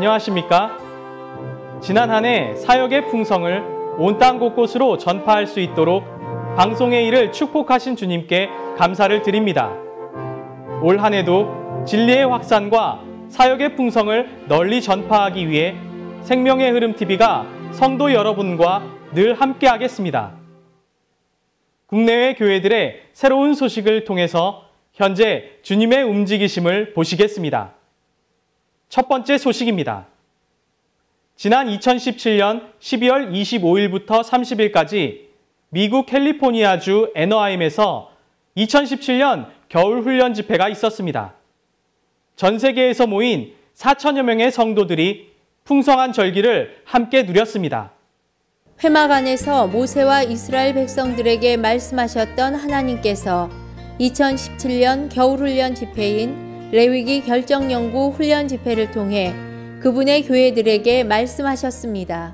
안녕하십니까? 지난 한 해 사역의 풍성을 온 땅 곳곳으로 전파할 수 있도록 방송의 일을 축복하신 주님께 감사를 드립니다. 올 한 해도 진리의 확산과 사역의 풍성을 널리 전파하기 위해 생명의 흐름 TV가 성도 여러분과 늘 함께하겠습니다. 국내외 교회들의 새로운 소식을 통해서 현재 주님의 움직이심을 보시겠습니다. 첫 번째 소식입니다. 지난 2017년 12월 25일부터 30일까지 미국 캘리포니아주 애너하임에서 2017년 겨울 훈련 집회가 있었습니다. 전 세계에서 모인 4천여 명의 성도들이 풍성한 절기를 함께 누렸습니다. 회막 안에서 모세와 이스라엘 백성들에게 말씀하셨던 하나님께서 2017년 겨울훈련 집회인 레위기 결정연구 훈련 집회를 통해 그분의 교회들에게 말씀하셨습니다.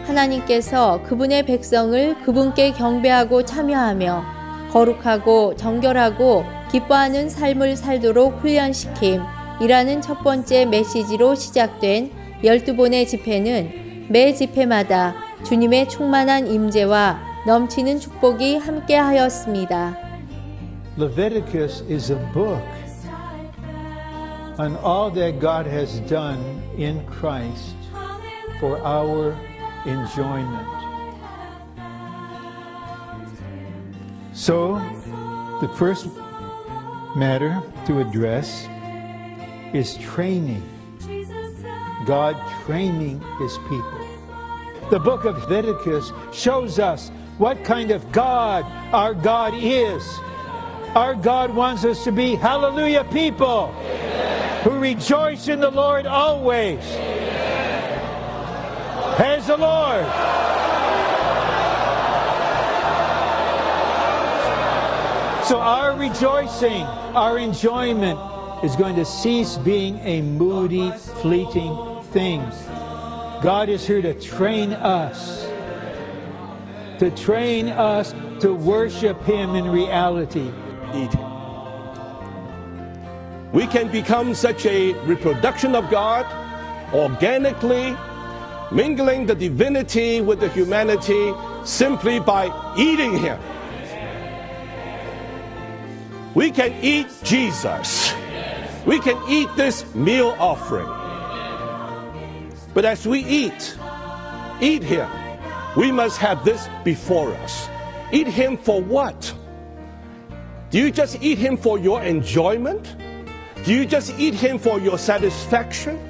하나님께서 그분의 백성을 그분께 경배하고 참여하며 거룩하고 정결하고 기뻐하는 삶을 살도록 훈련시킴이라는 첫 번째 메시지로 시작된 12번의 집회는 매 집회마다 주님의 충만한 임재와 넘치는 축복이 함께하였습니다. Leviticus is a book on all that God has done in Christ for our enjoyment. So, the first matter to address is training. God training His people. The book of Leviticus shows us what kind of God our God is. Our God wants us to be hallelujah people who rejoice in the Lord always. Praise the Lord. So our rejoicing, our enjoyment is going to cease being a moody, fleeting thing. God is here to train us to worship Him in reality. Eating. We can become such a reproduction of God organically, mingling the divinity with the humanity simply by eating Him. We can eat Jesus. We can eat this meal offering. But as we eat Him, we must have this before us. Eat Him for what? Do you just eat Him for your enjoyment? Do you just eat Him for your satisfaction?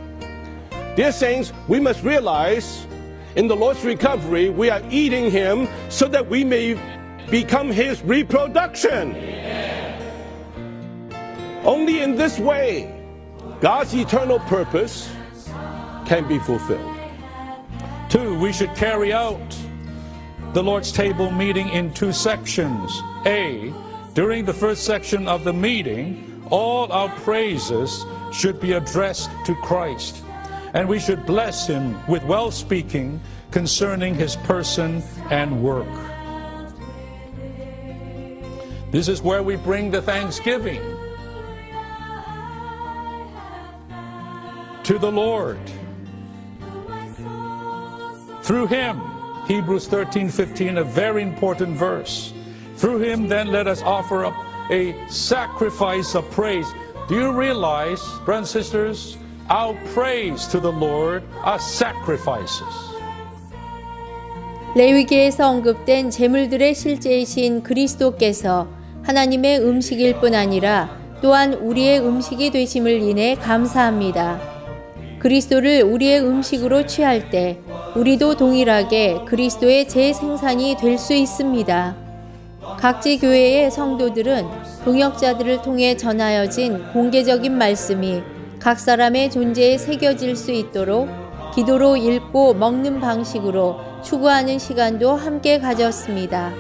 Dear saints, we must realize in the Lord's recovery, we are eating Him so that we may become His reproduction. Only in this way, God's eternal purpose can be fulfilled. 2, we should carry out the Lord's table meeting in 2 sections. A, during the first section of the meeting, all our praises should be addressed to Christ, and we should bless Him with well-speaking concerning His person and work. This is where we bring the thanksgiving to the Lord. Through Him, Hebrews 13:15, a very important verse. Through Him, then, let us offer up a sacrifice of praise. Do you realize, brothers and sisters, our praise to the Lord are sacrifices. 레위기에서 언급된 제물들의 실제이신 그리스도께서 하나님의 음식일 뿐 아니라 또한 우리의 음식이 되심을 인해 감사합니다. 그리스도를 우리의 음식으로 취할 때 우리도 동일하게 그리스도의 재생산이 될 수 있습니다. 각지 교회의 성도들은 동역자들을 통해 전하여진 공개적인 말씀이 각 사람의 존재에 새겨질 수 있도록 기도로 읽고 먹는 방식으로 추구하는 시간도 함께 가졌습니다.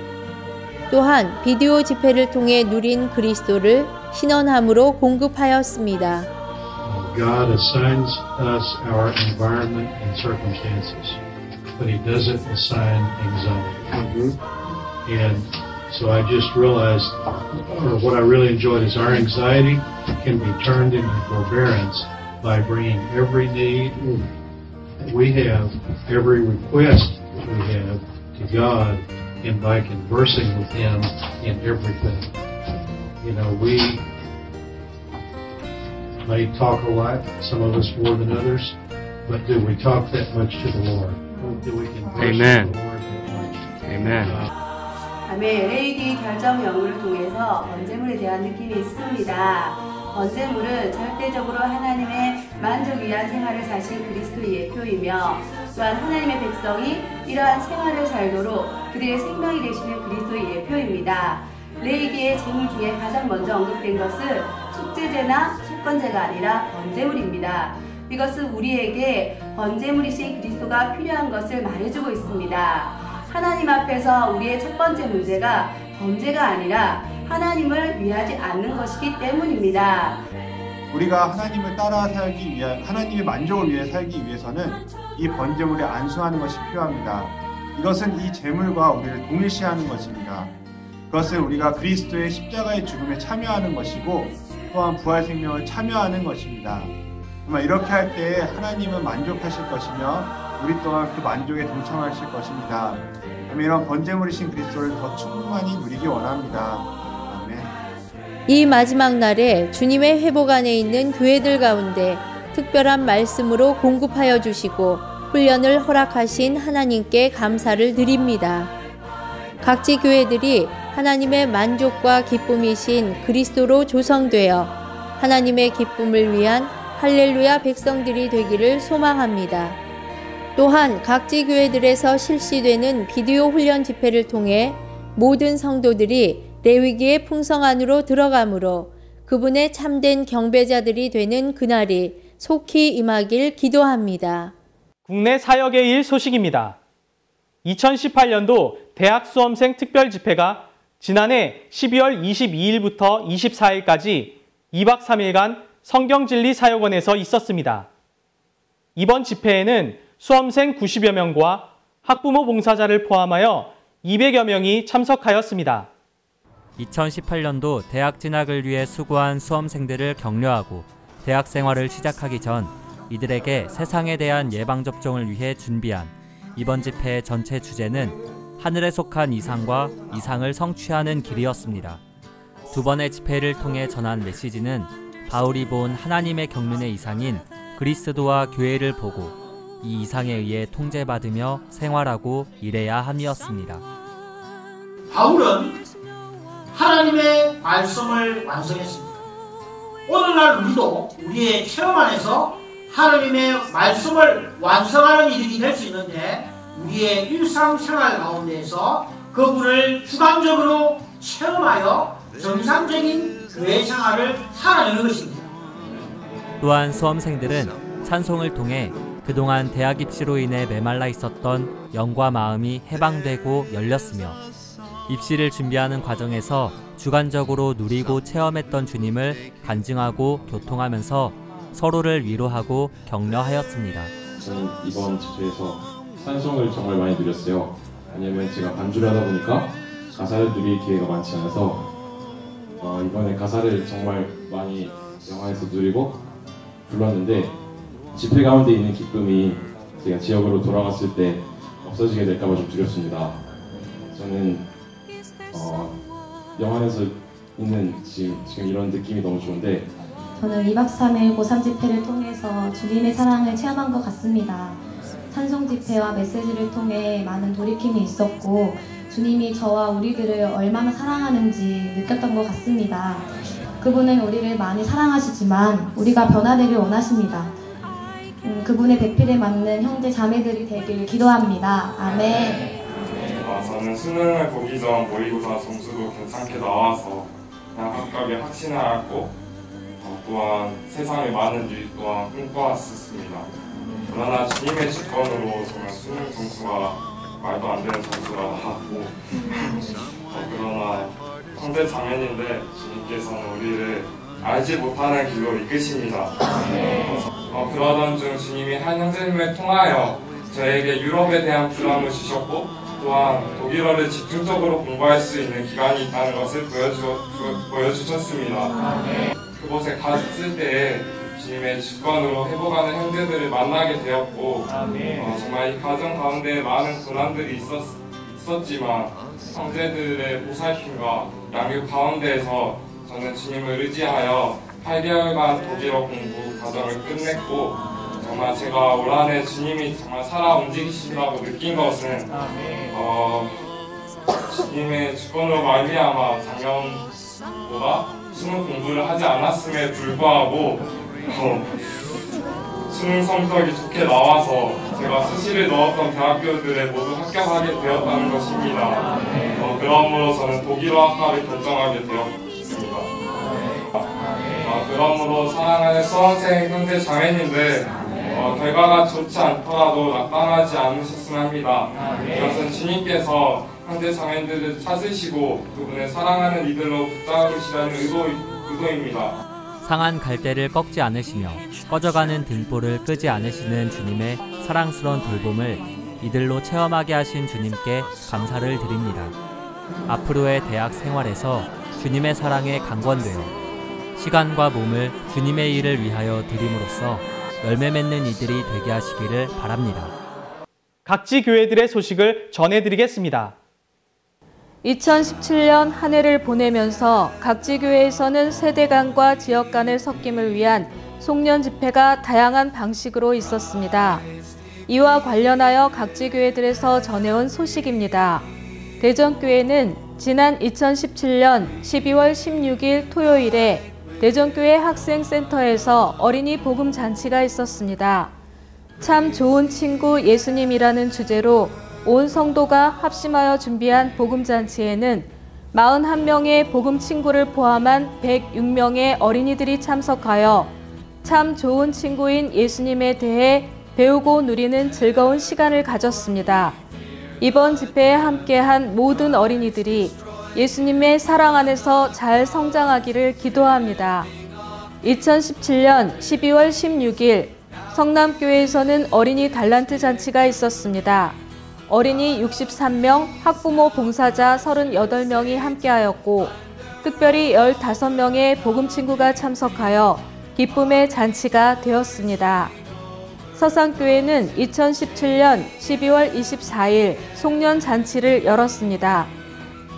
또한 비디오 집회를 통해 누린 그리스도를 신원함으로 공급하였습니다. God assigns us our environment and circumstances, but He doesn't assign anxiety. And so I just realized, or what I really enjoyed is our anxiety can be turned into forbearance by bringing every need that we have, every request that we have to God, and by conversing with Him in everything. You know, we may talk a lot, some of us more than others, but do we talk that much to the Lord? Do we converse with the Lord that much? Amen. 아멘. LED 결정 연구를 통해서 번제물에 대한 느낌이 있습니다. 번제물은 절대적으로 하나님의 만족 위한 생활을 사신 그리스도의 예표이며 또한 하나님의 백성이 이러한 생활을 살도록 그들의 생명이 되시는 그리스도의 예표입니다. 레위기의 제물 중에 가장 먼저 언급된 것은 속죄제나 속건제가 아니라 번제물입니다. 이것은 우리에게 번제물이신 그리스도가 필요한 것을 말해주고 있습니다. 하나님 앞에서 우리의 첫 번째 문제가 범죄가 아니라 하나님을 위하지 않는 것이기 때문입니다. 우리가 하나님을 따라 살기 위한, 하나님의 만족을 위해 살기 위해서는 이 번제물에 안수하는 것이 필요합니다. 이것은 이 제물과 우리를 동일시하는 것입니다. 그것은 우리가 그리스도의 십자가의 죽음에 참여하는 것이고 또한 부활 생명을 참여하는 것입니다. 정말 이렇게 할 때에 하나님은 만족하실 것이며 우리 또한 그 만족에 동참하실 것입니다. 이런 번제물이신 그리스도를 더 충만히 누리기 원합니다. 아멘. 이 마지막 날에 주님의 회복 안에 있는 교회들 가운데 특별한 말씀으로 공급하여 주시고 훈련을 허락하신 하나님께 감사를 드립니다. 각지 교회들이 하나님의 만족과 기쁨이신 그리스도로 조성되어 하나님의 기쁨을 위한 할렐루야 백성들이 되기를 소망합니다. 또한 각지 교회들에서 실시되는 비디오 훈련 집회를 통해 모든 성도들이 레위기의 풍성 안으로 들어가므로 그분의 참된 경배자들이 되는 그날이 속히 임하길 기도합니다. 국내 사역의 일 소식입니다. 2018년도 대학 수험생 특별 집회가 지난해 12월 22일부터 24일까지 2박 3일간 성경진리사역원에서 있었습니다. 이번 집회에는 수험생 90여 명과 학부모 봉사자를 포함하여 200여 명이 참석하였습니다. 2018년도 대학 진학을 위해 수고한 수험생들을 격려하고 대학 생활을 시작하기 전 이들에게 세상에 대한 예방접종을 위해 준비한 이번 집회의 전체 주제는 하늘에 속한 이상과 이상을 성취하는 길이었습니다. 두 번의 집회를 통해 전한 메시지는 바울이 본 하나님의 경륜의 이상인 그리스도와 교회를 보고 이 이상에 의해 통제받으며 생활하고 일해야 함이었습니다. 바울은 하나님의 말씀을 완성했습니다. 오늘날 우리도 우리의 체험 안에서 하나님의 말씀을 완성하는 일이 될 수 있는데 우리의 일상생활 가운데에서 그분을 주관적으로 체험하여 정상적인 교회 생활을 살아내는 것입니다. 또한 수험생들은 찬송을 통해 그동안 대학 입시로 인해 메말라 있었던 영과 마음이 해방되고 열렸으며 입시를 준비하는 과정에서 주관적으로 누리고 체험했던 주님을 간증하고 교통하면서 서로를 위로하고 격려하였습니다. 저는 이번 집회에서 찬송을 정말 많이 누렸어요. 왜냐면 제가 반주를 하다 보니까 가사를 누릴 기회가 많지 않아서 이번에 가사를 정말 많이 영화에서 누리고 불렀는데 집회 가운데 있는 기쁨이 제가 지역으로 돌아갔을 때 없어지게 될까봐 좀 두렵습니다. 저는 영안에서 있는 지금 이런 느낌이 너무 좋은데 저는 2박 3일 고3 집회를 통해서 주님의 사랑을 체험한 것 같습니다. 찬송 집회와 메시지를 통해 많은 돌이킴이 있었고 주님이 저와 우리들을 얼마나 사랑하는지 느꼈던 것 같습니다. 그분은 우리를 많이 사랑하시지만 우리가 변화되길 원하십니다. 그분의 배필에 맞는 형제 자매들이 되길 기도합니다. 아멘. 저는 수능을 보기 전 모의고사 점수도 괜찮게 나와서 그냥 각각의 확신을 갖고 또한 세상에 많은 일 또한 꿈꿔왔었습니다. 그러나 주님의 주권으로 정말 수능 점수가 말도 안 되는 점수가 나왔고 그러나 형제 자매인데 주님께서는 우리를 알지 못하는 길로 이끄십니다. 그러던 중 주님이 한 형제님을 통하여 저에게 유럽에 대한 부담을 주셨고 또한 독일어를 집중적으로 공부할 수 있는 기간이 있다는 것을 보여주셨습니다. 그곳에 갔을 때 주님의 주권으로 회복하는 형제들을 만나게 되었고 정말 이 가정 가운데 많은 고난들이 있었지만 형제들의 보살핌과 양육 가운데에서 저는 주님을 의지하여 8개월간 독일어 공부 과정을 끝냈고 정말 제가 올 한해 주님이 정말 살아 움직이시라고 느낀 것은 주님의 주권으로 말미암아 작년보다 수능 공부를 하지 않았음에 불구하고 수능 성적이 좋게 나와서 제가 수시를 넣었던 대학교들에 모두 합격하게 되었다는 것입니다. 그러므로 저는 독일어 학과를 결정하게 되었습니다. 그러므로 사랑하는 수험생 형제 자매님들 결과가 좋지 않더라도 낙담하지 않으셨으면 합니다. 이것은 주님께서 형제 자매들을 찾으시고 그분의 사랑하는 이들로 붙잡으시라는 의도입니다. 상한 갈대를 꺾지 않으시며 꺼져가는 등불을 끄지 않으시는 주님의 사랑스러운 돌봄을 이들로 체험하게 하신 주님께 감사를 드립니다. 앞으로의 대학 생활에서 주님의 사랑에 강권되어 시간과 몸을 주님의 일을 위하여 드림으로써 열매 맺는 이들이 되게 하시기를 바랍니다. 각지 교회들의 소식을 전해드리겠습니다. 2017년 한 해를 보내면서 각지 교회에서는 세대 간과 지역 간의 섞임을 위한 송년 집회가 다양한 방식으로 있었습니다. 이와 관련하여 각지 교회들에서 전해온 소식입니다. 대전교회는 지난 2017년 12월 16일 토요일에 대전교회 학생센터에서 어린이 복음 잔치가 있었습니다. 참 좋은 친구 예수님이라는 주제로 온 성도가 합심하여 준비한 복음잔치에는 41명의 복음 친구를 포함한 106명의 어린이들이 참석하여 참 좋은 친구인 예수님에 대해 배우고 누리는 즐거운 시간을 가졌습니다. 이번 집회에 함께한 모든 어린이들이 예수님의 사랑 안에서 잘 성장하기를 기도합니다. 2017년 12월 16일 성남교회에서는 어린이 달란트 잔치가 있었습니다. 어린이 63명, 학부모 봉사자 38명이 함께하였고 특별히 15명의 복음친구가 참석하여 기쁨의 잔치가 되었습니다. 서산교회는 2017년 12월 24일 송년잔치를 열었습니다.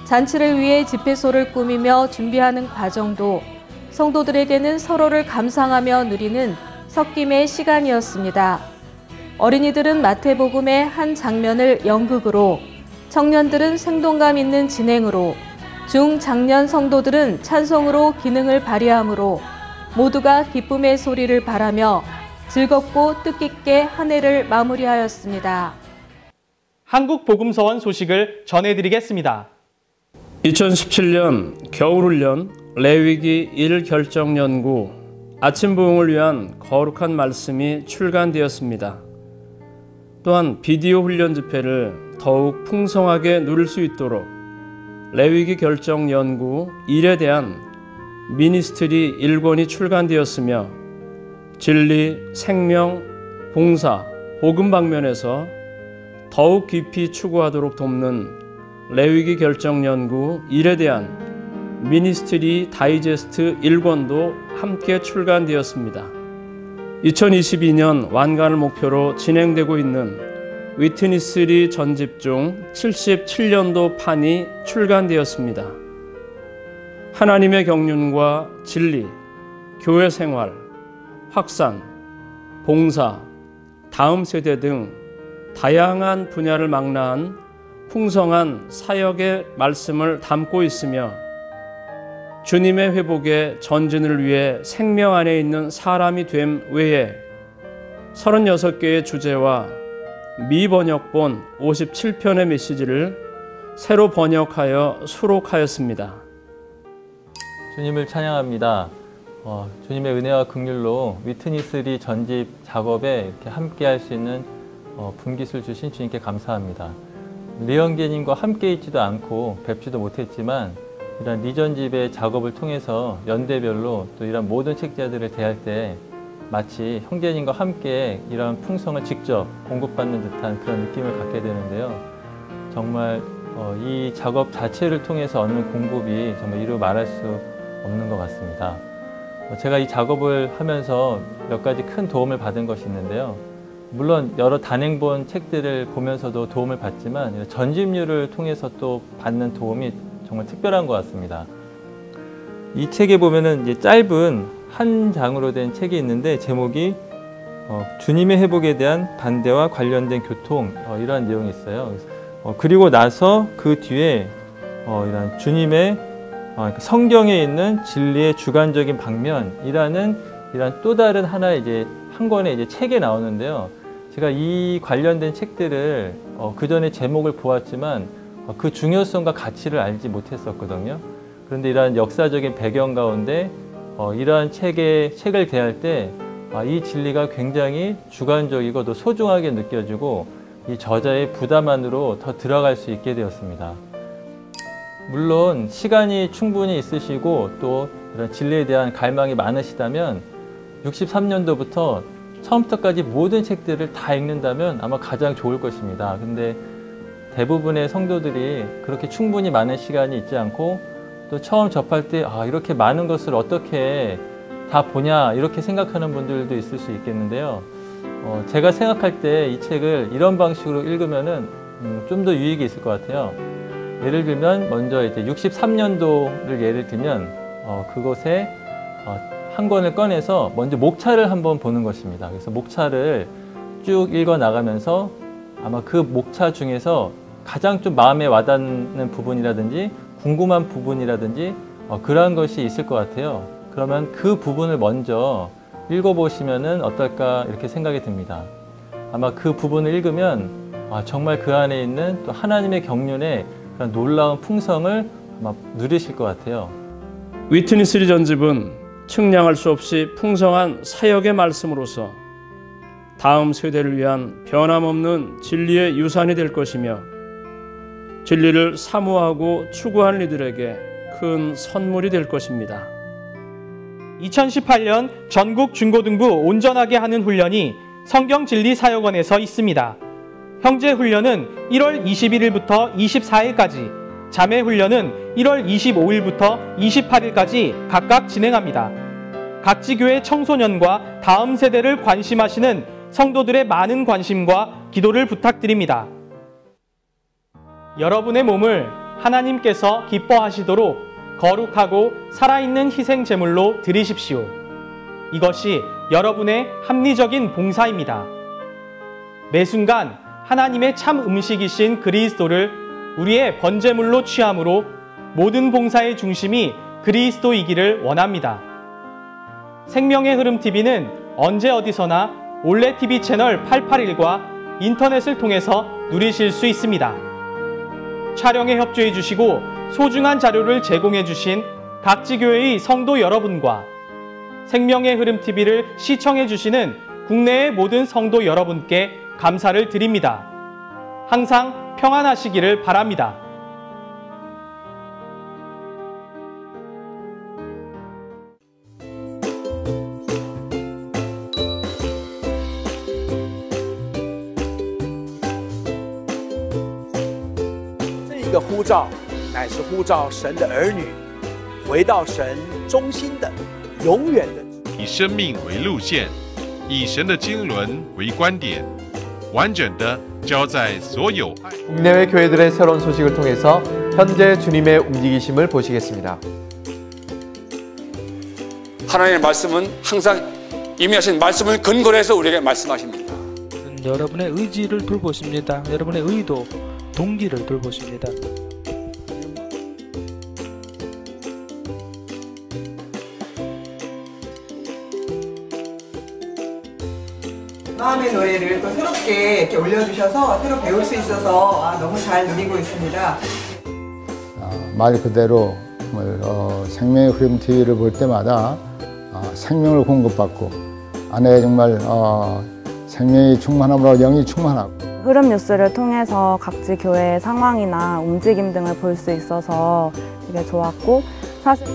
잔치를 위해 집회소를 꾸미며 준비하는 과정도 성도들에게는 서로를 감상하며 누리는 섞임의 시간이었습니다. 어린이들은 마태복음의 한 장면을 연극으로, 청년들은 생동감 있는 진행으로, 중장년 성도들은 찬송으로 기능을 발휘하므로 모두가 기쁨의 소리를 바라며 즐겁고 뜻깊게 한 해를 마무리하였습니다. 한국복음서원 소식을 전해드리겠습니다. 2017년 겨울훈련 레위기 1결정연구 아침 부흥을 위한 거룩한 말씀이 출간되었습니다. 또한 비디오 훈련 집회를 더욱 풍성하게 누릴 수 있도록 레위기 결정 연구 1에 대한 미니스트리 1권이 출간되었으며 진리, 생명, 봉사, 복음 방면에서 더욱 깊이 추구하도록 돕는 레위기 결정 연구 1에 대한 미니스트리 다이제스트 1권도 함께 출간되었습니다. 2022년 완간을 목표로 진행되고 있는 위트니스리 전집 중 77년도 판이 출간되었습니다. 하나님의 경륜과 진리, 교회 생활, 확산, 봉사, 다음 세대 등 다양한 분야를 망라한 풍성한 사역의 말씀을 담고 있으며 주님의 회복의 전진을 위해 생명 안에 있는 사람이 됨 외에 36개의 주제와 미번역본 57편의 메시지를 새로 번역하여 수록하였습니다. 주님을 찬양합니다. 주님의 은혜와 긍휼로 위트니스리 전집 작업에 이렇게 함께 할 수 있는 분깃을 주신 주님께 감사합니다. 리언계님과 함께 있지도 않고 뵙지도 못했지만 이런 리전집의 작업을 통해서 연대별로 또 이런 모든 책자들을 대할 때 마치 형제님과 함께 이런 풍성을 직접 공급받는 듯한 그런 느낌을 갖게 되는데요. 정말 이 작업 자체를 통해서 얻는 공급이 정말 이루 말할 수 없는 것 같습니다. 제가 이 작업을 하면서 몇 가지 큰 도움을 받은 것이 있는데요. 물론 여러 단행본 책들을 보면서도 도움을 받지만 전집류를 통해서 또 받는 도움이 정말 특별한 것 같습니다. 이 책에 보면은 이제 짧은 한 장으로 된 책이 있는데 제목이 주님의 회복에 대한 반대와 관련된 교통, 이러한 내용이 있어요. 그리고 나서 그 뒤에 이런 주님의 성경에 있는 진리의 주관적인 방면이라는 이런 또 다른 하나의 이제 한 권의 이제 책에 나오는데요. 제가 이 관련된 책들을 그 전에 제목을 보았지만 그 중요성과 가치를 알지 못했었거든요. 그런데 이러한 역사적인 배경 가운데 이러한 책을 대할 때 이 진리가 굉장히 주관적이고 또 소중하게 느껴지고 이 저자의 부담 안으로 더 들어갈 수 있게 되었습니다. 물론 시간이 충분히 있으시고 또 이런 진리에 대한 갈망이 많으시다면 63년도부터 처음부터까지 모든 책들을 다 읽는다면 아마 가장 좋을 것입니다. 근데 대부분의 성도들이 그렇게 충분히 많은 시간이 있지 않고 또 처음 접할 때 이렇게 많은 것을 어떻게 다 보냐 이렇게 생각하는 분들도 있을 수 있겠는데요. 제가 생각할 때 이 책을 이런 방식으로 읽으면은 좀 더 유익이 있을 것 같아요. 예를 들면 먼저 이제 63년도를 예를 들면 그곳에 한 권을 꺼내서 먼저 목차를 한번 보는 것입니다. 그래서 목차를 쭉 읽어 나가면서 아마 그 목차 중에서 가장 좀 마음에 와닿는 부분이라든지 궁금한 부분이라든지 그러한 것이 있을 것 같아요. 그러면 그 부분을 먼저 읽어보시면은 어떨까 이렇게 생각이 듭니다. 아마 그 부분을 읽으면 정말 그 안에 있는 또 하나님의 경륜의 그런 놀라운 풍성을 아마 누리실 것 같아요. 위트니스리 전집은 측량할 수 없이 풍성한 사역의 말씀으로서 다음 세대를 위한 변함없는 진리의 유산이 될 것이며 진리를 사모하고 추구하는 이들에게 큰 선물이 될 것입니다. 2018년 전국 중고등부 온전하게 하는 훈련이 성경진리사역원에서 있습니다. 형제훈련은 1월 21일부터 24일까지, 자매훈련은 1월 25일부터 28일까지 각각 진행합니다. 각지교회 청소년과 다음 세대를 관심하시는 성도들의 많은 관심과 기도를 부탁드립니다. 여러분의 몸을 하나님께서 기뻐하시도록 거룩하고 살아있는 희생 제물로 드리십시오. 이것이 여러분의 합리적인 봉사입니다. 매 순간 하나님의 참 음식이신 그리스도를 우리의 번제물로 취함으로 모든 봉사의 중심이 그리스도이기를 원합니다. 생명의 흐름 TV는 언제 어디서나 올레 TV 채널 881과 인터넷을 통해서 누리실 수 있습니다. 촬영에 협조해 주시고 소중한 자료를 제공해 주신 각지교회의 성도 여러분과 생명의 흐름 TV를 시청해 주시는 국내의 모든 성도 여러분께 감사를 드립니다. 항상 평안하시기를 바랍니다.这个呼召乃是呼召神的儿女回到神中心的永远的以生命为路线，以神的经纶为观点，完整的交在所有 국내외 교회들의 새로운 소식을 통해서 현재 주님의 움직이심을 보시겠습니다. 하나님의 말씀은 항상 임의하신 말씀을 근거로 해서 우리에게 말씀하십니다. 여러분의 의지를 돌보십니다. 여러분의 의도, 동기를 돌보십니다. 마음의 노래를 또 새롭게 이렇게 올려주셔서 새로 배울 수 있어서 너무 잘 누리고 있습니다. 말 그대로 생명의 흐름 TV를 볼 때마다 생명을 공급받고 안에 정말 생명이 충만함으로 영이 충만하고 흐름 뉴스를 통해서 각지 교회의 상황이나 움직임 등을 볼 수 있어서 되게 좋았고 사실